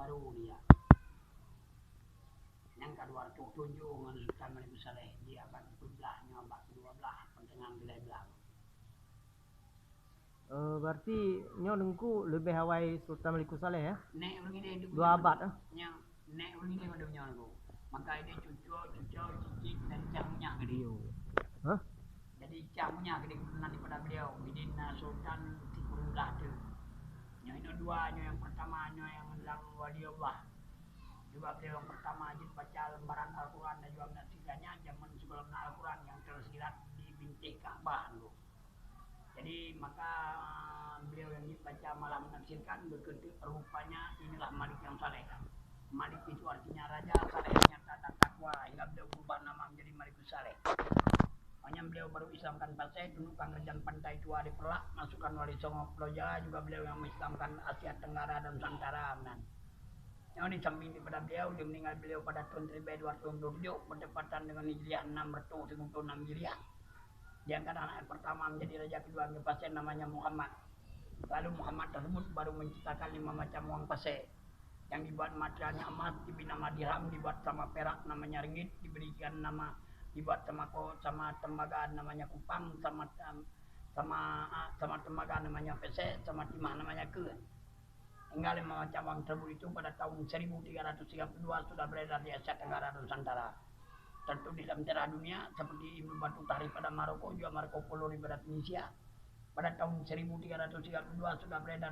baru dia. Yang kedua tujuh dengan Sultan Malikus Saleh dia akan sebelahnya abad 12 pertengahan belah. Berarti nyo dengku lebih awal Sultan Malikus Saleh ya? Nek begini 2 abad ah. Nek begini pada punya aku. Maka dia cucuk, cicit dan camnya gede. Hah? Jadi camnya gede nanti pada beliau. Bidin Sultan Tikurullah tu. Yang itu dua, yang pertama yang dalam wali Allah. Juga beliau yang pertama aja baca lembaran Al-Quran dan juga menyaksikannya zaman sebelum Al-Quran yang tersirat di bintik Ka'bah dulu. Jadi maka beliau yang dibaca malah menafsirkan berketik rupanya inilah Malik yang saleh. Malik itu artinya raja, salehnya tata takwa hingga beliau berubah nama menjadi Malikus Saleh. Hanya beliau baru Islamkan Pasai, dudukan kerajaan pantai tua di Perlak, masukkan Wali Songo Pulau Jawa, juga beliau yang mengislamkan Asia Tenggara dan Nusantara. Yang di samping daripada beliau, dia meninggal beliau pada tahun 1227 berdepatan dengan Hijriah 636 Hijriah. Dia angkat anak pertama menjadi raja kedua di Pasai namanya Muhammad. Lalu Muhammad tersebut baru menciptakan 5 macam uang Pasai. Yang dibuat materialnya emas, diberi nama dirham, dibuat sama perak namanya ringgit, diberikan nama dibuat sama tembaga namanya kupang, sama tembaga namanya pesek, sama timah namanya ke. Hingga 5 macam uang tersebut itu pada tahun 1332 sudah beredar di Asia Tenggara dan Nusantara. Tentu di dalam cerah dunia seperti Ibnu Battuta pada Maroko, juga Marco Polo pada Tunisia. Pada tahun 1332 sudah beredar